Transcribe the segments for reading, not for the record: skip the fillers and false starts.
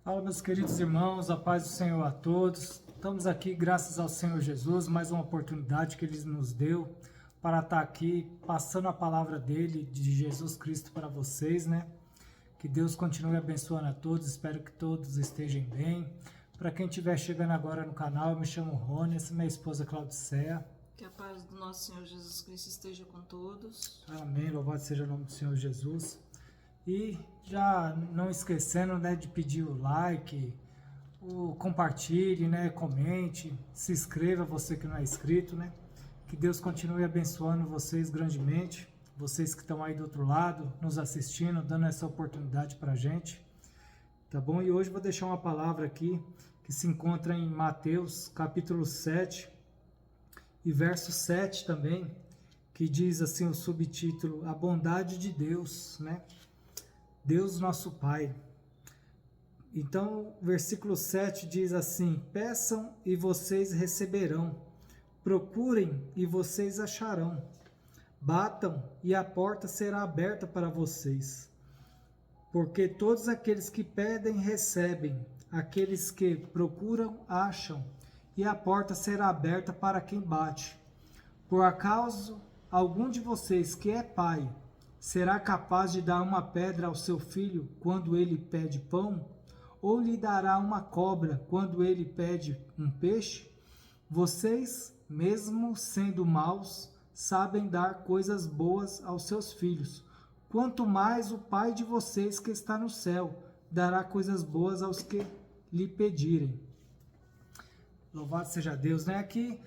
Fala, meus queridos irmãos, a paz do Senhor a todos. Estamos aqui graças ao Senhor Jesus, mais uma oportunidade que Ele nos deu para estar aqui passando a palavra dEle, de Jesus Cristo para vocês, né? Que Deus continue abençoando a todos, espero que todos estejam bem. Para quem estiver chegando agora no canal, eu me chamo Rony, essa é minha esposa Claudicea. Que a paz do nosso Senhor Jesus Cristo esteja com todos. Amém, louvado seja o nome do Senhor Jesus. E já não esquecendo, né, de pedir o like, o compartilhe, né, comente, se inscreva, você que não é inscrito, né? Que Deus continue abençoando vocês grandemente, vocês que estão aí do outro lado, nos assistindo, dando essa oportunidade pra gente, tá bom? E hoje vou deixar uma palavra aqui, que se encontra em Mateus, capítulo 7, e verso 7 também, que diz assim o subtítulo, a bondade de Deus, né? Deus nosso Pai. Então, o versículo 7 diz assim, peçam e vocês receberão, procurem e vocês acharão, batam e a porta será aberta para vocês. Porque todos aqueles que pedem, recebem, aqueles que procuram, acham, e a porta será aberta para quem bate. Por acaso, algum de vocês que é pai, será capaz de dar uma pedra ao seu filho quando ele pede pão? Ou lhe dará uma cobra quando ele pede um peixe? Vocês, mesmo sendo maus, sabem dar coisas boas aos seus filhos. Quanto mais o Pai de vocês que está no céu dará coisas boas aos que lhe pedirem. Louvado seja Deus, né? Aqui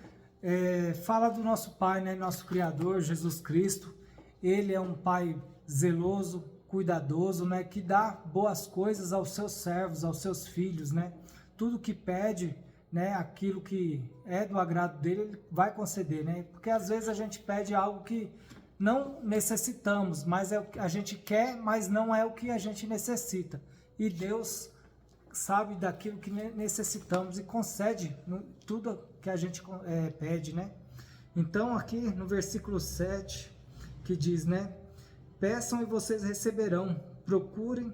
fala do nosso Pai, né? Nosso Criador, Jesus Cristo. Ele é um Pai zeloso, cuidadoso, né? Que dá boas coisas aos seus servos, aos seus filhos, né? Tudo que pede, né? Aquilo que é do agrado dele, ele vai conceder, né? Porque às vezes a gente pede algo que não necessitamos, mas é o que a gente quer, mas não é o que a gente necessita. E Deus sabe daquilo que necessitamos e concede tudo que a gente pede, né? Então aqui no versículo 7, que diz, né? Peçam e vocês receberão, procurem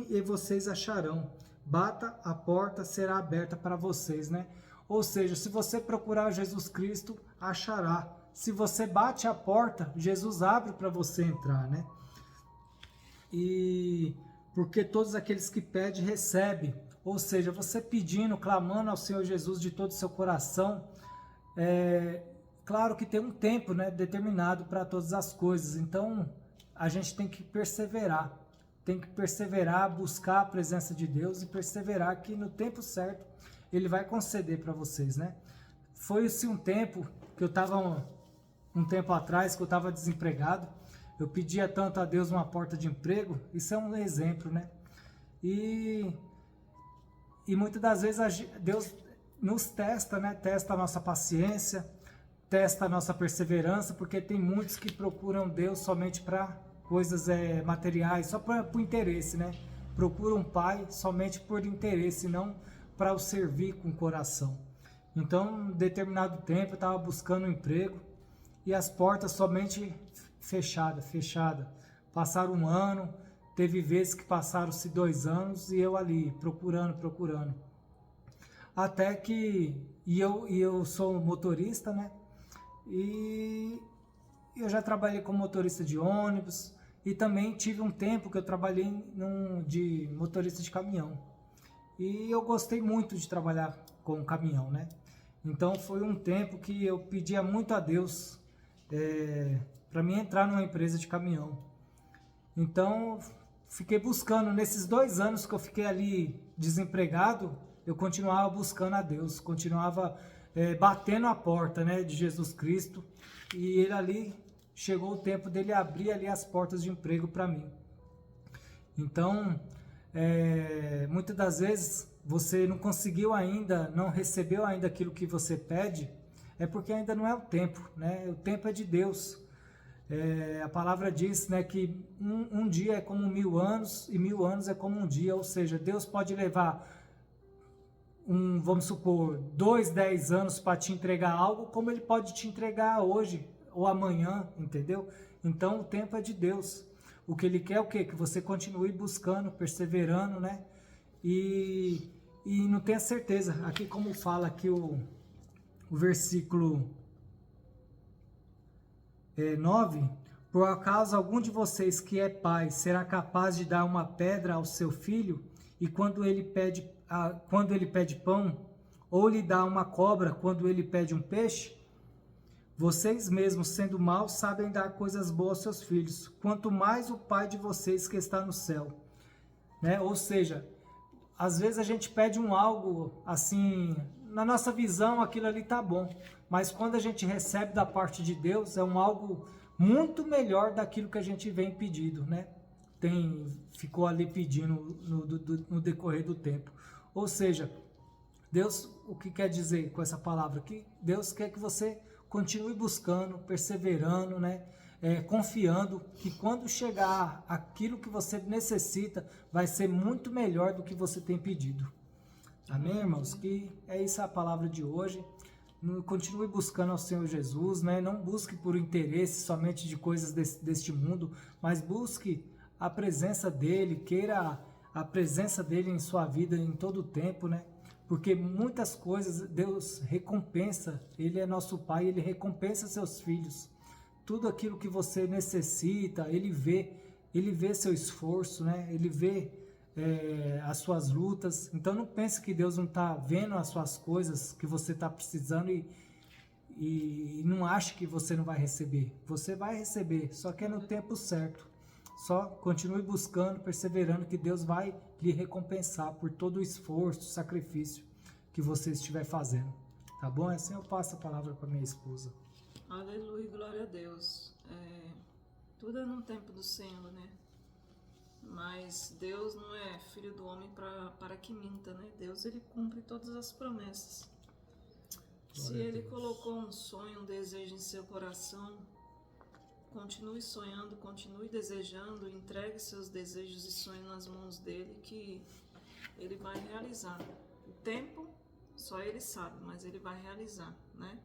e vocês acharão, bata, a porta será aberta para vocês, né? Ou seja, se você procurar Jesus Cristo, achará. Se você bate a porta, Jesus abre para você entrar, né? E porque todos aqueles que pedem, recebem. Ou seja, você pedindo, clamando ao Senhor Jesus de todo o seu coração, claro que tem um tempo, né, determinado para todas as coisas, então a gente tem que perseverar, buscar a presença de Deus e perseverar que no tempo certo Ele vai conceder para vocês, né? Foi-se um tempo que eu estava, um tempo atrás, que eu estava desempregado, eu pedia tanto a Deus uma porta de emprego, isso é um exemplo, né? E muitas das vezes Deus nos testa, né? Testa a nossa paciência, testa a nossa perseverança, porque tem muitos que procuram Deus somente para coisas materiais, só para o interesse, né? Procuram um pai somente por interesse, não para o servir com o coração. Então, em determinado tempo, eu estava buscando um emprego e as portas somente fechadas. Passaram um ano, teve vezes que passaram-se 2 anos e eu ali, procurando. Até que, eu sou motorista, né? E eu já trabalhei como motorista de ônibus e também tive um tempo que eu trabalhei de motorista de caminhão. E eu gostei muito de trabalhar com caminhão, né? Então foi um tempo que eu pedia muito a Deus para mim entrar numa empresa de caminhão. Então fiquei buscando, nesses 2 anos que eu fiquei ali desempregado, eu continuava buscando a Deus, continuava batendo a porta, né, de Jesus Cristo, e ele ali, chegou o tempo dele abrir ali as portas de emprego para mim. Então, muitas das vezes, você não conseguiu ainda, não recebeu ainda aquilo que você pede, é porque ainda não é o tempo, né, o tempo é de Deus. A palavra diz, né, que um dia é como 1000 anos, e 1000 anos é como um dia, ou seja, Deus pode levar vamos supor, 10 anos para te entregar algo, como Ele pode te entregar hoje ou amanhã, entendeu? Então o tempo é de Deus. O que Ele quer é o quê? Que você continue buscando, perseverando, né? e não tenha certeza. Aqui como fala aqui o versículo 9, por acaso algum de vocês que é pai será capaz de dar uma pedra ao seu filho, e quando ele pede pão, ou lhe dá uma cobra quando ele pede um peixe? Vocês mesmos, sendo maus, sabem dar coisas boas aos seus filhos, quanto mais o Pai de vocês que está no céu. Né? Ou seja, às vezes a gente pede algo assim, na nossa visão aquilo ali tá bom, mas quando a gente recebe da parte de Deus, é algo muito melhor daquilo que a gente vem pedindo, né? Ficou ali pedindo no decorrer do tempo. Ou seja, Deus, o que quer dizer com essa palavra? Que Deus quer que você continue buscando, perseverando, né? Confiando que quando chegar aquilo que você necessita, vai ser muito melhor do que você tem pedido. Amém, irmãos? Que isso a palavra de hoje. Continue buscando ao Senhor Jesus, né? Não busque por interesse somente de coisas deste mundo, mas busque a presença dele, queira a presença dele em sua vida em todo o tempo, né? Porque muitas coisas Deus recompensa, Ele é nosso Pai, Ele recompensa seus filhos. Tudo aquilo que você necessita, Ele vê seu esforço, né? Ele vê as suas lutas. Então não pense que Deus não está vendo as suas coisas que você está precisando e não ache que você não vai receber. Você vai receber, só que é no tempo certo. Só continue buscando, perseverando, que Deus vai lhe recompensar por todo o esforço, sacrifício que você estiver fazendo. Tá bom? Assim eu passo a palavra para minha esposa. Aleluia, glória a Deus. Tudo é no tempo do Senhor, né? Mas Deus não é filho do homem para que minta, né? Deus, ele cumpre todas as promessas. Se ele colocou um sonho, um desejo em seu coração, continue sonhando, continue desejando, entregue seus desejos e sonhos nas mãos dele, que ele vai realizar. O tempo, só ele sabe, mas ele vai realizar, né?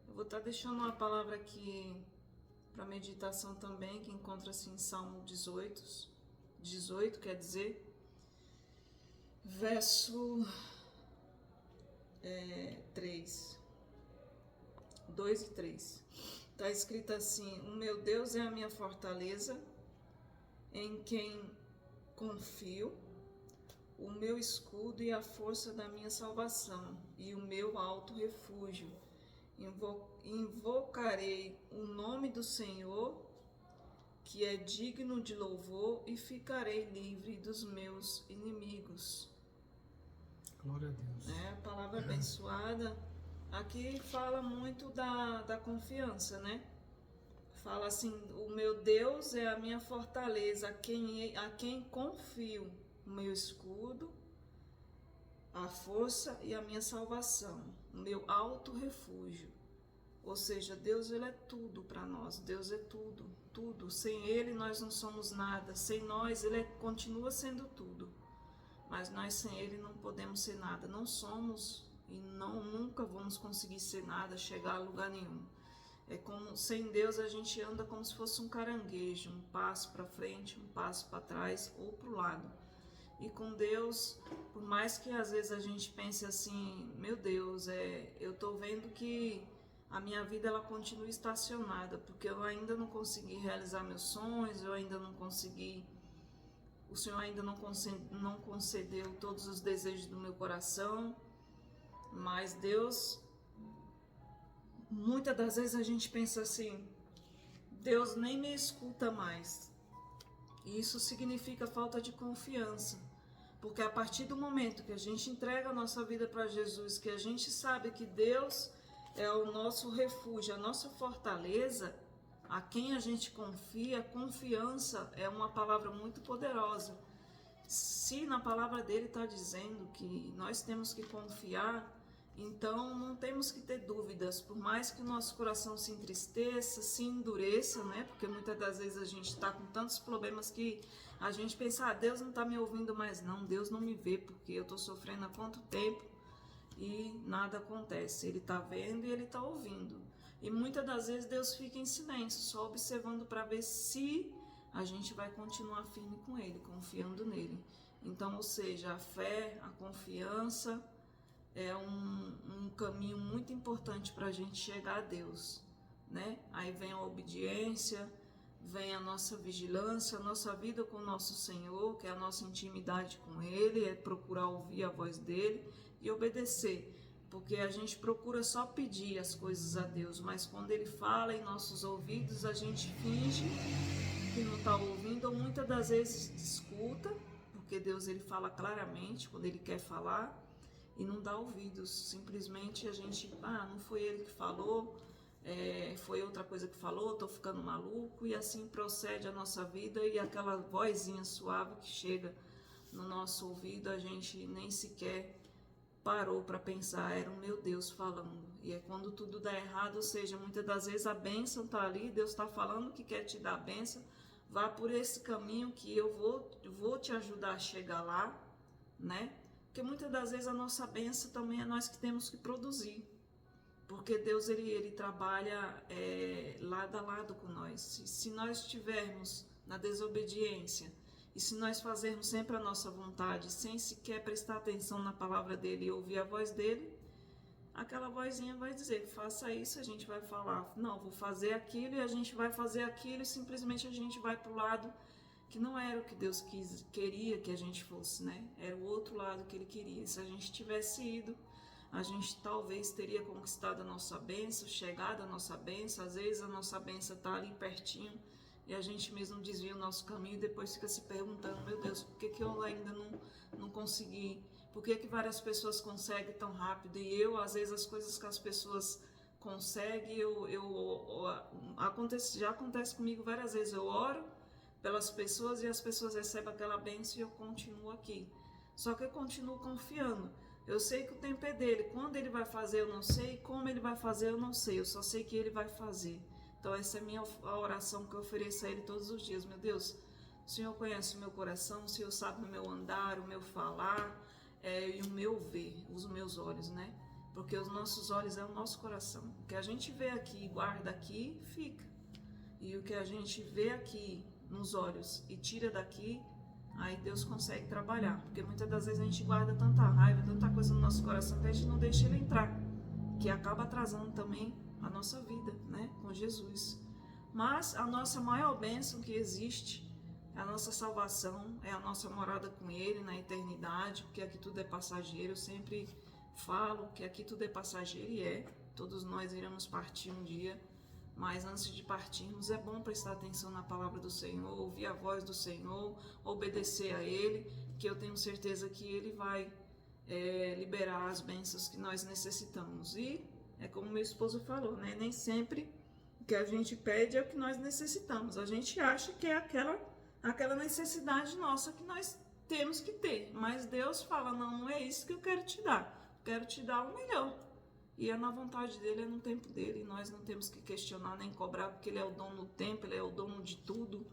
Eu vou estar deixando uma palavra aqui para meditação também, que encontra-se em Salmo 18, quer dizer, verso 2 e 3. Está escrito assim: o meu Deus é a minha fortaleza, em quem confio, o meu escudo e a força da minha salvação, e o meu alto refúgio. Invocarei o nome do Senhor, que é digno de louvor, e ficarei livre dos meus inimigos. Glória a Deus. A palavra abençoada aqui fala muito da confiança, né? Fala assim: o meu Deus é a minha fortaleza, a quem confio, o meu escudo, a força e a minha salvação, o meu alto refúgio. Ou seja, Deus, ele é tudo para nós. Deus é tudo, tudo. Sem ele nós não somos nada. Sem nós ele continua sendo tudo. Mas nós sem ele não podemos ser nada. Não somos e nunca vamos conseguir ser nada, chegar a lugar nenhum. Sem Deus a gente anda como se fosse um caranguejo, um passo para frente, um passo para trás ou para o lado. E com Deus, por mais que às vezes a gente pense assim, meu Deus, eu estou vendo que a minha vida ela continua estacionada, porque eu ainda não consegui realizar meus sonhos, eu ainda não consegui, o Senhor ainda não concedeu todos os desejos do meu coração. Mas Deus, muitas das vezes a gente pensa assim, Deus nem me escuta mais. E isso significa falta de confiança, porque a partir do momento que a gente entrega a nossa vida para Jesus, que a gente sabe que Deus é o nosso refúgio, a nossa fortaleza, a quem a gente confia, confiança é uma palavra muito poderosa. Se na palavra dele está dizendo que nós temos que confiar, então não temos que ter dúvidas, por mais que o nosso coração se entristeça, se endureça, né? Porque muitas das vezes a gente está com tantos problemas que a gente pensa, Deus não está me ouvindo mais não, Deus não me vê, porque eu estou sofrendo há quanto tempo e nada acontece. Ele está vendo e ele está ouvindo. E muitas das vezes Deus fica em silêncio, só observando para ver se a gente vai continuar firme com ele, confiando nele. Então, ou seja, a fé, a confiança é um caminho muito importante para a gente chegar a Deus, né? Aí vem a obediência, vem a nossa vigilância, a nossa vida com o nosso Senhor, que é a nossa intimidade com Ele, é procurar ouvir a voz dEle e obedecer. Porque a gente procura só pedir as coisas a Deus, mas quando Ele fala em nossos ouvidos, a gente finge que não está ouvindo, ou muitas das vezes escuta, porque Deus ele fala claramente quando Ele quer falar, e não dá ouvidos. Simplesmente a gente, não foi Ele que falou, foi outra coisa que falou, estou ficando maluco, e assim procede a nossa vida, e aquela vozinha suave que chega no nosso ouvido, a gente nem sequer parou para pensar, era o meu Deus falando. E é quando tudo dá errado, ou seja, muitas das vezes a bênção está ali, Deus está falando que quer te dar a bênção, vá por esse caminho que eu vou te ajudar a chegar lá, né? Porque muitas das vezes a nossa bênção também é nós que temos que produzir. Porque Deus ele trabalha lado a lado com nós. Se nós estivermos na desobediência e se nós fazermos sempre a nossa vontade, sem sequer prestar atenção na palavra dele e ouvir a voz dele, aquela vozinha vai dizer, faça isso, a gente vai falar, não, vou fazer aquilo, e a gente vai fazer aquilo, e simplesmente a gente vai para o lado que não era o que Deus queria que a gente fosse, né? Era o outro lado que ele queria. Se a gente tivesse ido, a gente talvez teria conquistado a nossa bênção, chegado a nossa bênção. Às vezes a nossa bênção está ali pertinho e a gente mesmo desvia o nosso caminho e depois fica se perguntando, meu Deus, por que eu ainda não consegui? Por que várias pessoas conseguem tão rápido e eu, às vezes, as coisas que as pessoas conseguem, já acontece comigo várias vezes. Eu oro pelas pessoas e as pessoas recebem aquela bênção e eu continuo aqui. Só que eu continuo confiando. Eu sei que o tempo é dele. Quando ele vai fazer, eu não sei. Como ele vai fazer, eu não sei. Eu só sei que ele vai fazer. Então essa é a oração que eu ofereço a ele todos os dias. Meu Deus, o Senhor conhece o meu coração, o Senhor sabe o meu andar, o meu falar e o meu ver, os meus olhos, né? Porque os nossos olhos é o nosso coração. O que a gente vê aqui e guarda aqui, fica. E o que a gente vê aqui nos olhos e tira daqui, aí Deus consegue trabalhar. Porque muitas das vezes a gente guarda tanta raiva, tanta coisa no nosso coração que a gente não deixa ele entrar, que acaba atrasando também a nossa vida, né, com Jesus. Mas a nossa maior bênção que existe é a nossa salvação, é a nossa morada com Ele na eternidade, porque aqui tudo é passageiro. Eu sempre falo que aqui tudo é passageiro e todos nós iremos partir um dia, mas antes de partirmos é bom prestar atenção na palavra do Senhor, ouvir a voz do Senhor, obedecer a Ele, que eu tenho certeza que Ele vai liberar as bênçãos que nós necessitamos. E é como meu esposo falou, né? Nem sempre o que a gente pede é o que nós necessitamos. A gente acha que é aquela necessidade nossa que nós temos que ter. Mas Deus fala, não é isso que eu quero te dar. Eu quero te dar o melhor. E é na vontade dele, é no tempo dele. E nós não temos que questionar nem cobrar, porque ele é o dono do tempo, ele é o dono de tudo,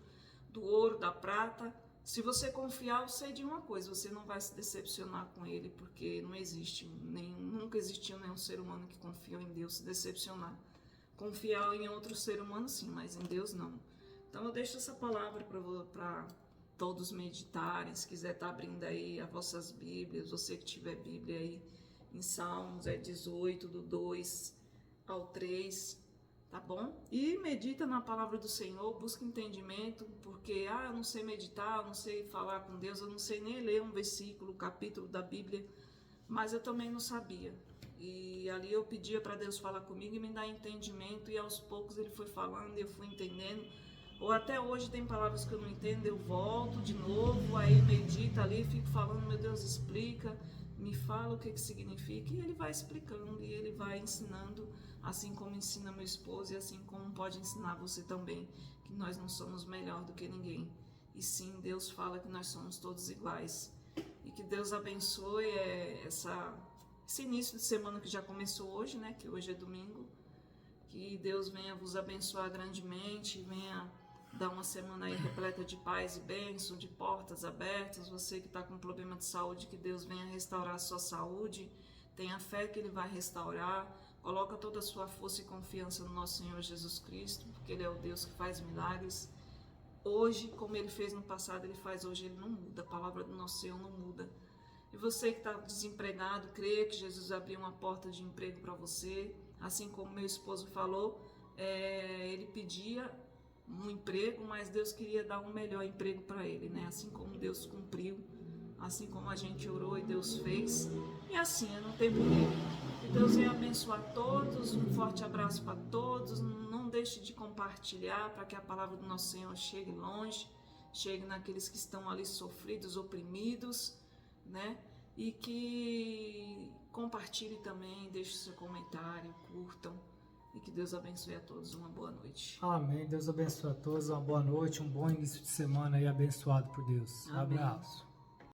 do ouro, da prata. Se você confiar, eu sei de uma coisa, você não vai se decepcionar com ele, porque não existe, nunca existiu nenhum ser humano que confiou em Deus se decepcionar. Confiar em outro ser humano sim, mas em Deus não. Então eu deixo essa palavra para todos meditarem. Se quiser estar abrindo aí as vossas Bíblias, você que tiver Bíblia aí, em Salmos 18, do 2 ao 3, tá bom? E medita na palavra do Senhor, busca entendimento, porque eu não sei meditar, eu não sei falar com Deus, eu não sei nem ler um versículo, um capítulo da Bíblia, mas eu também não sabia. E ali eu pedia para Deus falar comigo e me dar entendimento, e aos poucos ele foi falando e eu fui entendendo. Ou até hoje tem palavras que eu não entendo, eu volto de novo, aí medita ali, fico falando, meu Deus, explica, me fala o que significa, e ele vai explicando, e ele vai ensinando, assim como ensina meu esposo, e assim como pode ensinar você também, que nós não somos melhor do que ninguém, e sim, Deus fala que nós somos todos iguais, e que Deus abençoe esse início de semana que já começou hoje, né, que hoje é domingo, que Deus venha vos abençoar grandemente, venha dar uma semana aí repleta de paz e bênção, de portas abertas. Você que está com problema de saúde, que Deus venha restaurar a sua saúde. Tenha fé que Ele vai restaurar. Coloca toda a sua força e confiança no nosso Senhor Jesus Cristo, porque Ele é o Deus que faz milagres. hoje, como ele fez no passado, ele faz hoje, ele não muda. A palavra do nosso Senhor não muda. E você que está desempregado, creia que Jesus abriu uma porta de emprego para você. Assim como meu esposo falou, ele pedia um emprego, mas Deus queria dar um melhor emprego para ele, né? Assim como Deus cumpriu, assim como a gente orou e Deus fez. E assim, não tem porquê. Que Deus venha abençoar todos, um forte abraço para todos. Não deixe de compartilhar para que a palavra do nosso Senhor chegue longe, chegue naqueles que estão ali sofridos, oprimidos, né? E que compartilhe também, deixe seu comentário, curtam, e que Deus abençoe a todos. Uma boa noite. Amém. Deus abençoe a todos, uma boa noite, um bom início de semana aí abençoado por Deus. Amém. Abraço.